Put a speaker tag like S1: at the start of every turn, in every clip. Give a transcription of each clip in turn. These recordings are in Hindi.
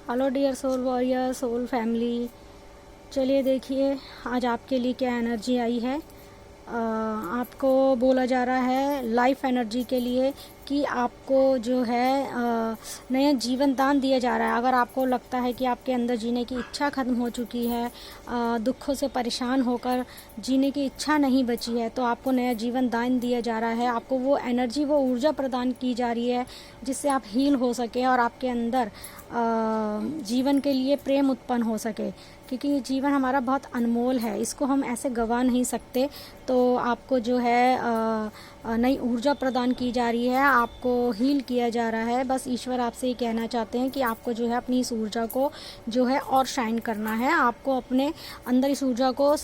S1: Hello dear soul warrior, soul family. चलिए देखिए आज आपके लिए क्या एनर्जी आई है। आपको बोला जा रहा है लाइफ एनर्जी के लिए कि आपको जो है नया जीवन दान दिया जा रहा है। अगर आपको लगता है कि आपके अंदर जीने की इच्छा ख़त्म हो चुकी है, दुखों से परेशान होकर जीने की इच्छा नहीं बची है, तो आपको नया जीवन दान दिया जा रहा है। आपको वो एनर्जी, वो ऊर्जा प्रदान की जा रही है जिससे आप हील हो सके और आपके अंदर जीवन के लिए प्रेम उत्पन्न हो सके, क्योंकि ये जीवन हमारा बहुत अनमोल है, इसको हम ऐसे गंवा नहीं सकते। तो आपको जो है नई ऊर्जा प्रदान की जा रही है, आपको हील किया जा रहा है। बस ईश्वर आपसे ये कहना चाहते हैं कि आपको जो है अपनी इस ऊर्जा को जो है और शाइन करना है। आपको अपने अंदर इस ऊर्जा को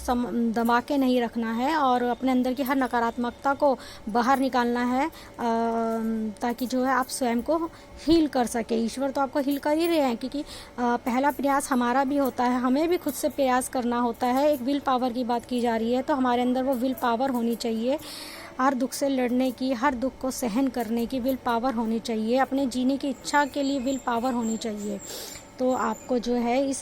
S1: दबा के नहीं रखना है और अपने अंदर की हर नकारात्मकता को बाहर निकालना है, ताकि जो है आप स्वयं को हील कर सके। ईश्वर तो आपको हील कर ही रहे हैं, क्योंकि पहला प्रयास हमारा भी होता है, हमें भी खुद से प्रयास करना होता है। एक विल पावर की बात की जा रही है, तो हमारे अंदर वो विल पावर होनी चाहिए। हर दुख से लड़ने की, हर दुख को सहन करने की विल पावर होनी चाहिए। अपने जीने की इच्छा के लिए विल पावर होनी चाहिए। तो आपको जो है इस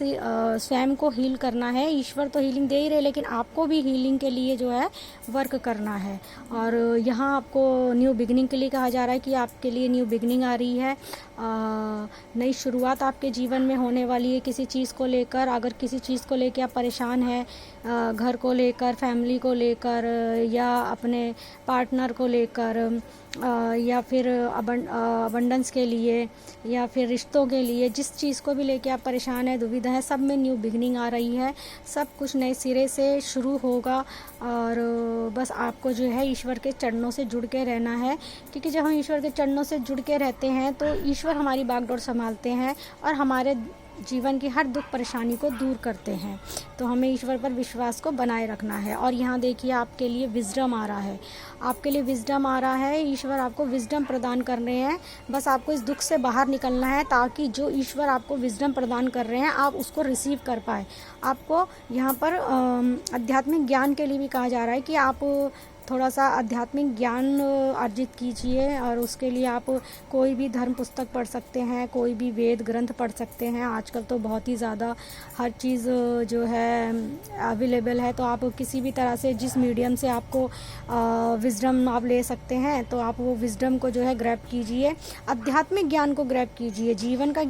S1: स्वयं को हील करना है। ईश्वर तो हीलिंग दे ही रहे, लेकिन आपको भी हीलिंग के लिए जो है वर्क करना है। और यहाँ आपको न्यू बिगनिंग के लिए कहा जा रहा है कि आपके लिए न्यू बिगनिंग आ रही है, नई शुरुआत आपके जीवन में होने वाली है। किसी चीज़ को लेकर, अगर किसी चीज़ को लेकर आप परेशान हैं, घर को लेकर, फैमिली को लेकर, या अपने पार्टनर को लेकर, या फिर अबंडेंस के लिए, या फिर रिश्तों के लिए, जिस चीज़ को भी लेके आप परेशान हैं, दुविधा है, सब में न्यू बिगनिंग आ रही है। सब कुछ नए सिरे से शुरू होगा। और बस आपको जो है ईश्वर के चरणों से जुड़ के रहना है, क्योंकि जब हम ईश्वर के चरणों से जुड़ के रहते हैं तो ईश्वर हमारी बागडोर संभालते हैं और हमारे जीवन की हर दुख परेशानी को दूर करते हैं। तो हमें ईश्वर पर विश्वास को बनाए रखना है। और यहाँ देखिए आपके लिए विजडम आ रहा है, आपके लिए विजडम आ रहा है। ईश्वर आपको विजडम प्रदान कर रहे हैं। बस आपको इस दुख से बाहर निकलना है, ताकि जो ईश्वर आपको विजडम प्रदान कर रहे हैं आप उसको रिसीव कर पाए। आपको यहाँ पर आध्यात्मिक ज्ञान के लिए भी कहा जा रहा है कि आप थोड़ा सा आध्यात्मिक ज्ञान अर्जित कीजिए। और उसके लिए आप कोई भी धर्म पुस्तक पढ़ सकते हैं, कोई भी वेद ग्रंथ पढ़ सकते हैं। आजकल तो बहुत ही ज़्यादा हर चीज़ जो है अवेलेबल है, तो आप किसी भी तरह से, जिस मीडियम से आपको विजडम आप ले सकते हैं, तो आप वो विजडम को जो है ग्रैब कीजिए, आध्यात्मिक ज्ञान को ग्रैब कीजिए, जीवन का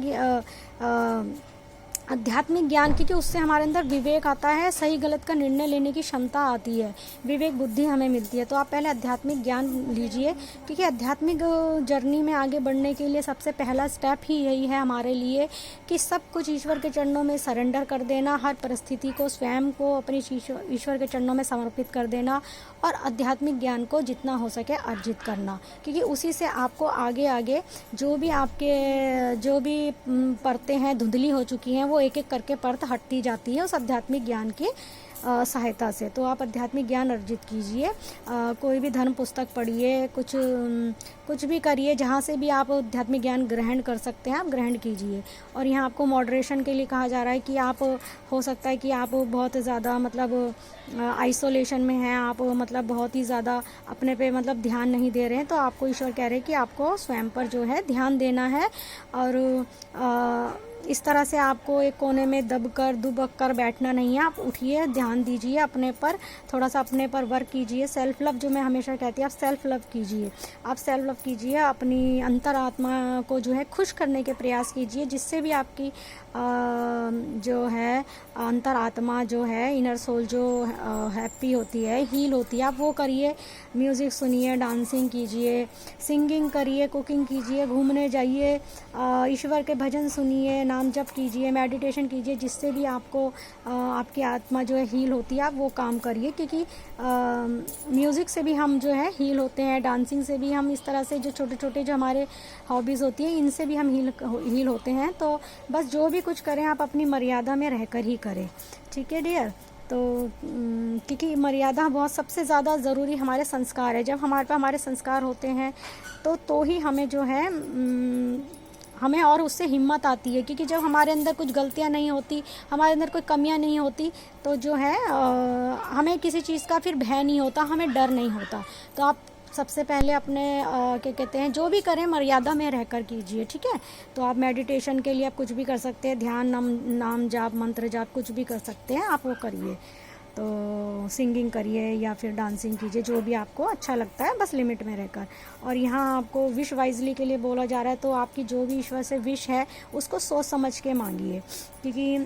S1: आध्यात्मिक ज्ञान, क्योंकि उससे हमारे अंदर विवेक आता है, सही गलत का निर्णय लेने की क्षमता आती है, विवेक बुद्धि हमें मिलती है। तो आप पहले आध्यात्मिक ज्ञान लीजिए, क्योंकि आध्यात्मिक जर्नी में आगे बढ़ने के लिए सबसे पहला स्टेप ही यही है हमारे लिए कि सब कुछ ईश्वर के चरणों में सरेंडर कर देना, हर परिस्थिति को, स्वयं को अपने ईश्वर के चरणों में समर्पित कर देना और आध्यात्मिक ज्ञान को जितना हो सके अर्जित करना, क्योंकि उसी से आपको आगे आगे जो भी परतें हैं धुंधली हो चुकी हैं, वो एक एक करके परत हटती जाती है उस आध्यात्मिक ज्ञान की सहायता से। तो आप आध्यात्मिक ज्ञान अर्जित कीजिए, कोई भी धर्म पुस्तक पढ़िए, कुछ भी करिए, जहाँ से भी आप आध्यात्मिक ज्ञान ग्रहण कर सकते हैं आप ग्रहण कीजिए। और यहाँ आपको मॉडरेशन के लिए कहा जा रहा है कि आप, हो सकता है कि आप बहुत ज़्यादा मतलब आइसोलेशन में हैं, आप मतलब बहुत ही ज़्यादा अपने पे मतलब ध्यान नहीं दे रहे हैं, तो आपको ईश्वर कह रहे हैं कि आपको स्वयं पर जो है ध्यान देना है। और इस तरह से आपको एक कोने में दुबक कर बैठना नहीं है। आप उठिए, ध्यान दीजिए अपने पर, थोड़ा सा अपने पर वर्क कीजिए। सेल्फ लव, जो मैं हमेशा कहती हूँ, आप सेल्फ लव कीजिए, आप सेल्फ लव कीजिए, अपनी अंतरात्मा को जो है खुश करने के प्रयास कीजिए, जिससे भी आपकी जो है अंतरात्मा जो है, इनर सोल जो हैप्पी होती है, हील होती है, आप वो करिए। म्यूज़िक सुनिए, डांसिंग कीजिए, सिंगिंग करिए, कुकिंग कीजिए, घूमने जाइए, ईश्वर के भजन सुनिए, नाम जप कीजिए, मेडिटेशन कीजिए, जिससे भी आपको आपकी आत्मा जो है हील होती है। आप वो काम करिए, क्योंकि म्यूज़िक से भी हम जो है हील होते हैं, डांसिंग से भी हम, इस तरह से जो छोटे छोटे जो हमारे हॉबीज़ होती हैं, इनसे भी हम हील होते हैं। तो बस जो भी कुछ करें आप अपनी मर्यादा में रहकर ही करें, ठीक है डियर। तो क्योंकि मर्यादा बहुत सबसे ज़्यादा ज़रूरी हमारे संस्कार है। जब हमारे पे हमारे संस्कार होते हैं तो ही हमें जो है हमें और उससे हिम्मत आती है, क्योंकि जब हमारे अंदर कुछ गलतियां नहीं होती, हमारे अंदर कोई कमियां नहीं होती, तो जो है हमें किसी चीज़ का फिर भय नहीं होता, हमें डर नहीं होता। तो आप सबसे पहले अपने क्या कहते हैं, जो भी करें मर्यादा में रहकर कीजिए, ठीक है। तो आप मेडिटेशन के लिए आप कुछ भी कर सकते हैं, ध्यान, नाम जाप, मंत्र जाप कुछ भी कर सकते हैं, आप वो करिए। तो सिंगिंग करिए या फिर डांसिंग कीजिए, जो भी आपको अच्छा लगता है, बस लिमिट में रहकर। और यहाँ आपको विश वाइजली के लिए बोला जा रहा है, तो आपकी जो भी ईश्वर से विश है उसको सोच समझ के मांगिए, क्योंकि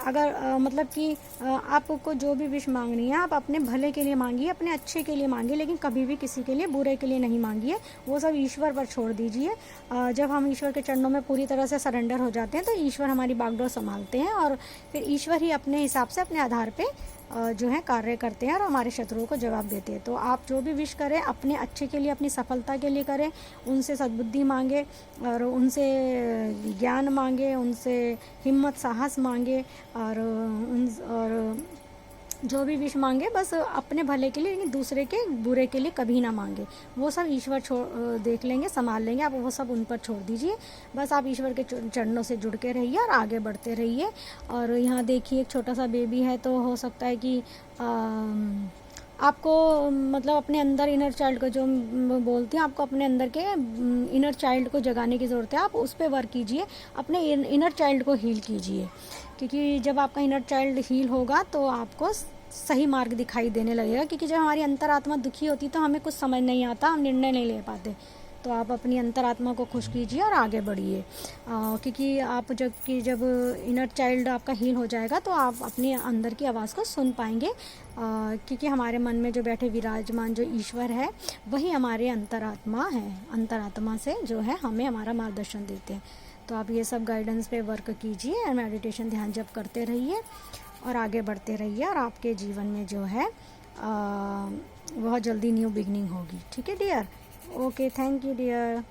S1: अगर मतलब कि आपको जो भी विश मांगनी है आप अपने भले के लिए मांगिए, अपने अच्छे के लिए मांगिए, लेकिन कभी भी किसी के लिए बुरे के लिए नहीं मांगिए। वो सब ईश्वर पर छोड़ दीजिए। जब हम ईश्वर के चरणों में पूरी तरह से सरेंडर हो जाते हैं तो ईश्वर हमारी बागडोर संभालते हैं, और फिर ईश्वर ही अपने हिसाब से, अपने आधार पे जो है कार्य करते हैं और हमारे शत्रुओं को जवाब देते हैं। तो आप जो भी विश करें अपने अच्छे के लिए, अपनी सफलता के लिए करें, उनसे सद्बुद्धि मांगे और उनसे ज्ञान मांगे, उनसे हिम्मत साहस मांगे, और जो भी विश मांगे बस अपने भले के लिए, लेकिन दूसरे के बुरे के लिए कभी ना मांगे। वो सब ईश्वर देख लेंगे, संभाल लेंगे, आप वो सब उन पर छोड़ दीजिए। बस आप ईश्वर के चरणों से जुड़ के रहिए और आगे बढ़ते रहिए। और यहाँ देखिए एक छोटा सा बेबी है, तो हो सकता है कि आपको मतलब अपने अंदर इनर चाइल्ड को, जो बोलती हैं, आपको अपने अंदर के इनर चाइल्ड को जगाने की ज़रूरत है। आप उस पर वर्क कीजिए, अपने इनर चाइल्ड को हील कीजिए, क्योंकि जब आपका इनर चाइल्ड हील होगा तो आपको सही मार्ग दिखाई देने लगेगा। क्योंकि जब हमारी अंतरात्मा दुखी होती तो हमें कुछ समझ नहीं आता, हम निर्णय नहीं ले पाते। तो आप अपनी अंतरात्मा को खुश कीजिए और आगे बढ़िए, क्योंकि आप जब इनर चाइल्ड आपका हील हो जाएगा तो आप अपने अंदर की आवाज़ को सुन पाएंगे, क्योंकि हमारे मन में जो बैठे विराजमान जो ईश्वर है वही हमारे अंतरात्मा है। अंतरात्मा से जो है हमें हमारा मार्गदर्शन देते हैं। तो आप ये सब गाइडेंस पे वर्क कीजिए, मेडिटेशन ध्यान जप करते रहिए और आगे बढ़ते रहिए, और आपके जीवन में जो है बहुत जल्दी न्यू बिगनिंग होगी। ठीक है dear? Okay, thank you dear.